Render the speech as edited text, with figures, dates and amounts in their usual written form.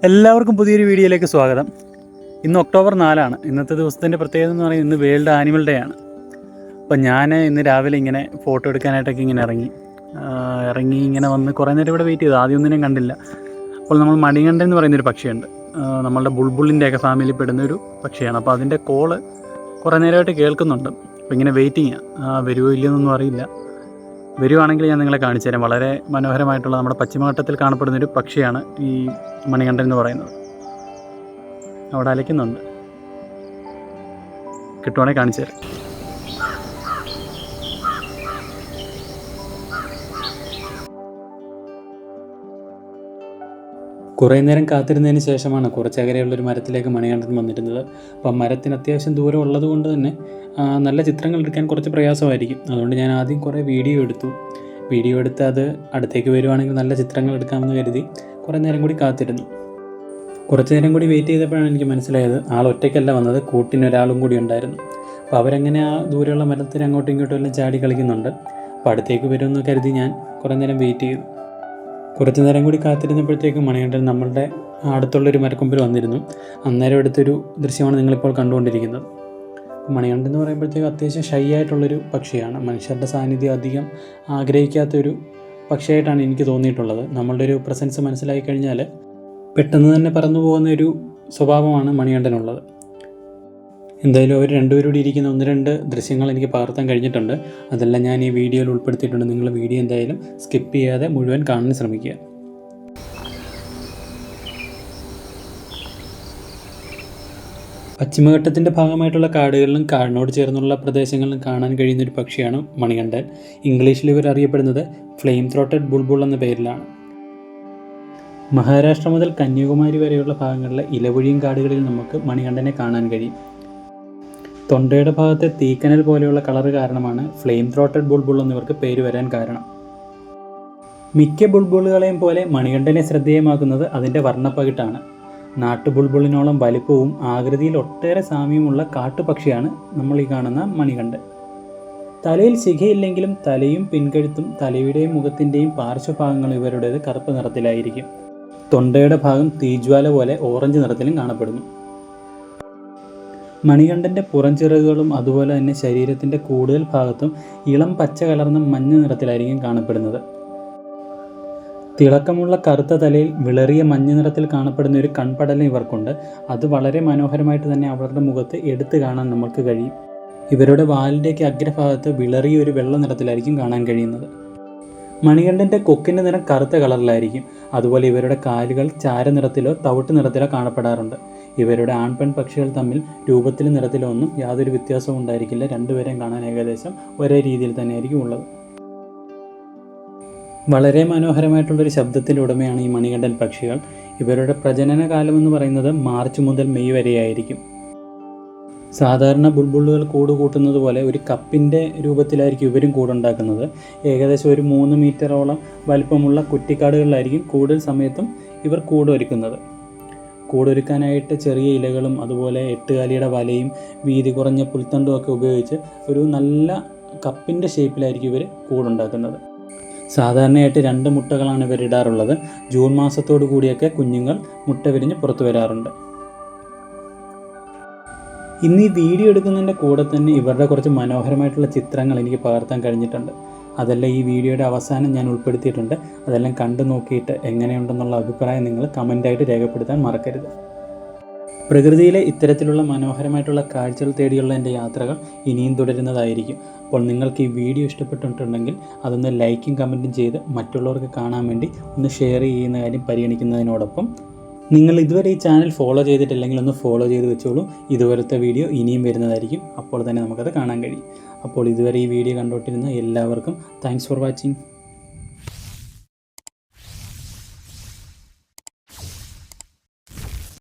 എല്ലാവർക്കും പുതിയൊരു വീഡിയോയിലേക്ക് സ്വാഗതം. ഇന്ന് ഒക്ടോബർ 4 ഇന്നത്തെ ദിവസത്തിൻ്റെ പ്രത്യേകത എന്ന് പറയുന്നത് ഇന്ന് വേൾഡ് ആനിമൽ ഡേ ആണ്. അപ്പം ഞാൻ ഇന്ന് രാവിലെ ഇങ്ങനെ ഫോട്ടോ എടുക്കാനായിട്ടൊക്കെ ഇങ്ങനെ ഇറങ്ങി ഇങ്ങനെ വന്ന് കുറേ നേരം ഇവിടെ വെയിറ്റ് ചെയ്തു. ആദ്യമൊന്നും ഞാൻ കണ്ടില്ല. അപ്പോൾ നമ്മൾ മണികണ്ഠൻ എന്ന് പറയുന്നൊരു പക്ഷിയുണ്ട്, നമ്മളുടെ ബുൾബുളിൻ്റെയൊക്കെ ഫാമിലിയിൽ പെടുന്നൊരു പക്ഷിയാണ്. അപ്പോൾ അതിൻ്റെ കോള് കുറേ നേരമായിട്ട് കേൾക്കുന്നുണ്ട്. അപ്പോൾ ഇങ്ങനെ വെയിറ്റിങ്ങാണ്, വരുമോ ഇല്ലയെന്നൊന്നും അറിയില്ല. വരുവാണെങ്കിൽ ഞാൻ നിങ്ങളെ കാണിച്ചു തരാം. വളരെ മനോഹരമായിട്ടുള്ള നമ്മുടെ പശ്ചിമഘട്ടത്തിൽ കാണപ്പെടുന്നൊരു പക്ഷിയാണ് ഈ മണികണ്ഠൻ എന്ന് പറയുന്നത്. അവിടെ അലയ്ക്കുന്നുണ്ട്, കിട്ടുവാണെങ്കിൽ കാണിച്ചു തരാം. കുറേ നേരം കാത്തിരുന്നതിന് ശേഷമാണ് കുറച്ചകലെയുള്ളൊരു മരത്തിലേക്ക് മണികണ്ഠൻ വന്നിരുന്നത്. അപ്പം മരത്തിന് അത്യാവശ്യം ദൂരം ഉള്ളത് കൊണ്ട് തന്നെ നല്ല ചിത്രങ്ങൾ എടുക്കാൻ കുറച്ച് പ്രയാസമായിരിക്കും. അതുകൊണ്ട് ഞാൻ ആദ്യം കുറേ വീഡിയോ എടുത്ത് അത് അടുത്തേക്ക് വരുവാണെങ്കിൽ നല്ല ചിത്രങ്ങൾ എടുക്കാമെന്ന് കരുതി കുറേ നേരം കൂടി കാത്തിരുന്നു. കുറച്ച് നേരം കൂടി വെയിറ്റ് ചെയ്തപ്പോഴാണ് എനിക്ക് മനസ്സിലായത് ആൾ ഒറ്റയ്ക്കല്ല വന്നത്, കൂട്ടിനൊരാളും കൂടി ഉണ്ടായിരുന്നു. അപ്പോൾ അവരെങ്ങനെ ആ ദൂരെയുള്ള മരത്തിൽ അങ്ങോട്ടും ഇങ്ങോട്ടും എല്ലാം ചാടി കളിക്കുന്നുണ്ട്. അപ്പോൾ അടുത്തേക്ക് വരുമെന്ന് കരുതി ഞാൻ കുറേ നേരം വെയിറ്റ് ചെയ്തു. കുറച്ച് നേരം കൂടി കാത്തിരുന്നപ്പോഴത്തേക്കും മണികണ്ഠൻ നമ്മളുടെ അടുത്തുള്ളൊരു മരക്കൊമ്പിൽ വന്നിരുന്നു. അന്നേരം എടുത്തൊരു ദൃശ്യമാണ് നിങ്ങളിപ്പോൾ കണ്ടുകൊണ്ടിരിക്കുന്നത്. മണികണ്ഠൻ എന്ന് പറയുമ്പോഴത്തേക്കും അത്യാവശ്യം ഷൈ ആയിട്ടുള്ളൊരു പക്ഷിയാണ്. മനുഷ്യരുടെ സാന്നിധ്യം അധികം ആഗ്രഹിക്കാത്തൊരു പക്ഷിയായിട്ടാണ് എനിക്ക് തോന്നിയിട്ടുള്ളത്. നമ്മളുടെ ഒരു പ്രസൻസ് മനസ്സിലാക്കി കഴിഞ്ഞാൽ പെട്ടെന്ന് തന്നെ പറന്നു പോകുന്ന ഒരു സ്വഭാവമാണ് മണികണ്ഠനുള്ളത്. എന്തായാലും അവർ രണ്ടുപേരും കൂടി ഇരിക്കുന്ന 1-2 ദൃശ്യങ്ങൾ എനിക്ക് പകർത്താൻ കഴിഞ്ഞിട്ടുണ്ട്. അതെല്ലാം ഞാൻ ഈ വീഡിയോയിൽ ഉൾപ്പെടുത്തിയിട്ടുണ്ട്. നിങ്ങൾ വീഡിയോ എന്തായാലും സ്കിപ്പ് ചെയ്യാതെ മുഴുവൻ കാണാൻ ശ്രമിക്കുക. പശ്ചിമഘട്ടത്തിൻ്റെ ഭാഗമായിട്ടുള്ള കാടുകളിലും കാടിനോട് ചേർന്നുള്ള പ്രദേശങ്ങളിലും കാണാൻ കഴിയുന്നൊരു പക്ഷിയാണ് മണികണ്ഠൻ. ഇംഗ്ലീഷിൽ ഇവർ അറിയപ്പെടുന്നത് ഫ്ലെയിം ത്രോട്ടഡ് ബുൾബുൾ എന്ന പേരിലാണ്. മഹാരാഷ്ട്ര മുതൽ കന്യാകുമാരി വരെയുള്ള ഭാഗങ്ങളിലെ ഇലവൊഴിയും കാടുകളിൽ നമുക്ക് മണികണ്ഠനെ കാണാൻ കഴിയും. തൊണ്ടയുടെ ഭാഗത്തെ തീക്കനൽ പോലെയുള്ള കളർ കാരണമാണ് ഫ്ലെയിം ത്രോട്ടഡ് ബുൾബുൾ എന്നിവർക്ക് പേര് വരാൻ കാരണം. മിക്ക ബുൾബുളുകളെയും പോലെ മണികണ്ഠനെ ശ്രദ്ധേയമാക്കുന്നത് അതിൻ്റെ വർണ്ണപ്പകിട്ടാണ്. നാട്ടുബുൾബുളിനോളം വലിപ്പവും ആകൃതിയിൽ ഒട്ടേറെ സാമ്യമുള്ള കാട്ടുപക്ഷിയാണ് നമ്മൾ ഈ കാണുന്ന മണികണ്ഠൻ. തലയിൽ ശിഖയില്ലെങ്കിലും തലയും പിൻകഴുത്തും തലയുടെയും മുഖത്തിൻ്റെയും പാർശ്വഭാഗങ്ങൾ ഇവരുടേത് കറുപ്പ് നിറത്തിലായിരിക്കും. തൊണ്ടയുടെ ഭാഗം തീജ്വാല പോലെ ഓറഞ്ച് നിറത്തിലും കാണപ്പെടുന്നു. മണികണ്ഠൻ്റെ പുറംചിറകുകളും അതുപോലെ തന്നെ ശരീരത്തിൻ്റെ കൂടുതൽ ഭാഗത്തും ഇളം പച്ച കലർന്ന മഞ്ഞ നിറത്തിലായിരിക്കും കാണപ്പെടുന്നത്. തിളക്കമുള്ള കറുത്ത തലയിൽ വിളറിയ മഞ്ഞ നിറത്തിൽ കാണപ്പെടുന്ന ഒരു കൺപടലം ഇവർക്കുണ്ട്. അത് വളരെ മനോഹരമായിട്ട് തന്നെ അവരുടെ മുഖത്ത് എടുത്തു കാണാൻ നമുക്ക് കഴിയും. ഇവരുടെ വാലിൻ്റെയൊക്കെ അഗ്രഭാഗത്ത് വിളറിയ ഒരു വെള്ള നിറത്തിലായിരിക്കും കാണാൻ കഴിയുന്നത്. മണികണ്ഠൻ്റെ കൊക്കിൻ്റെ നിറം കറുത്ത കളറിലായിരിക്കും. അതുപോലെ ഇവരുടെ കാലുകൾ ചാരനിറത്തിലോ തവിട്ട് നിറത്തിലോ കാണപ്പെടാറുണ്ട്. ഇവരുടെ ആൺപെൺ പക്ഷികൾ തമ്മിൽ രൂപത്തിലും നിറത്തിലോ ഒന്നും യാതൊരു വ്യത്യാസവും ഉണ്ടായിരിക്കില്ല. രണ്ടുപേരെയും കാണാൻ ഏകദേശം ഒരേ രീതിയിൽ തന്നെയായിരിക്കും ഉള്ളത്. വളരെ മനോഹരമായിട്ടുള്ളൊരു ശബ്ദത്തിൻ്റെ ഉടമയാണ് ഈ മണികണ്ഠൻ പക്ഷികൾ. ഇവരുടെ പ്രജനന കാലം എന്ന് പറയുന്നത് മാർച്ച് മുതൽ മെയ് വരെയായിരിക്കും. സാധാരണ ബുൾബുളുകൾ കൂട് കൂട്ടുന്നത് പോലെ ഒരു കപ്പിൻ്റെ രൂപത്തിലായിരിക്കും ഇവരും കൂടുണ്ടാക്കുന്നത്. ഏകദേശം ഒരു 3 മീറ്ററോളം വലിപ്പമുള്ള കുറ്റിക്കാടുകളിലായിരിക്കും കൂടുതൽ സമയത്തും ഇവർ കൂടൊരുക്കുന്നത്. കൂടൊരുക്കാനായിട്ട് ചെറിയ ഇലകളും അതുപോലെ 8 കാലിയുടെ വലയും വീതി കുറഞ്ഞ പുൽത്തണ്ടും ഒക്കെ ഉപയോഗിച്ച് ഒരു നല്ല കപ്പിൻ്റെ ഷേപ്പിലായിരിക്കും ഇവർ കൂടുണ്ടാക്കുന്നത്. സാധാരണയായിട്ട് 2 മുട്ടകളാണ് ഇവർ ഇടാറുള്ളത്. ജൂൺ മാസത്തോടു കൂടിയൊക്കെ കുഞ്ഞുങ്ങൾ മുട്ട വിരിഞ്ഞ് പുറത്തു വരാറുണ്ട്. ഇന്ന് ഈ വീഡിയോ എടുക്കുന്നതിൻ്റെ കൂടെ തന്നെ ഇവരുടെ കുറച്ച് മനോഹരമായിട്ടുള്ള ചിത്രങ്ങൾ എനിക്ക് പകർത്താൻ കഴിഞ്ഞിട്ടുണ്ട്. അതെല്ലാം ഈ വീഡിയോയുടെ അവസാനം ഞാൻ ഉൾപ്പെടുത്തിയിട്ടുണ്ട്. അതെല്ലാം കണ്ടു നോക്കിയിട്ട് എങ്ങനെയുണ്ടെന്നുള്ള അഭിപ്രായം നിങ്ങൾ കമൻ്റായിട്ട് രേഖപ്പെടുത്താൻ മറക്കരുത്. പ്രകൃതിയിലെ ഇത്തരത്തിലുള്ള മനോഹരമായിട്ടുള്ള കാഴ്ചകൾ തേടിയുള്ള എൻ്റെ യാത്രകൾ ഇനിയും തുടരുന്നതായിരിക്കും. അപ്പോൾ നിങ്ങൾക്ക് ഈ വീഡിയോ ഇഷ്ടപ്പെട്ടിട്ടുണ്ടെങ്കിൽ അതൊന്ന് ലൈക്കും കമൻറ്റും ചെയ്ത് മറ്റുള്ളവർക്ക് കാണാൻ വേണ്ടി ഒന്ന് ഷെയർ ചെയ്യുന്ന കാര്യം പരിഗണിക്കുന്നതിനോടൊപ്പം നിങ്ങൾ ഇതുവരെ ഈ ചാനൽ ഫോളോ ചെയ്തിട്ടില്ലെങ്കിൽ ഒന്ന് ഫോളോ ചെയ്ത് വെച്ചോളൂ. ഇതുപോലത്തെ വീഡിയോ ഇനിയും വരുന്നതായിരിക്കും. അപ്പോൾ തന്നെ നമുക്കത് കാണാൻ കഴിയും. അപ്പോൾ ഇതുവരെ ഈ വീഡിയോ കണ്ടുകൊണ്ടിരുന്ന എല്ലാവർക്കും താങ്ക്സ് ഫോർ വാച്ചിങ്.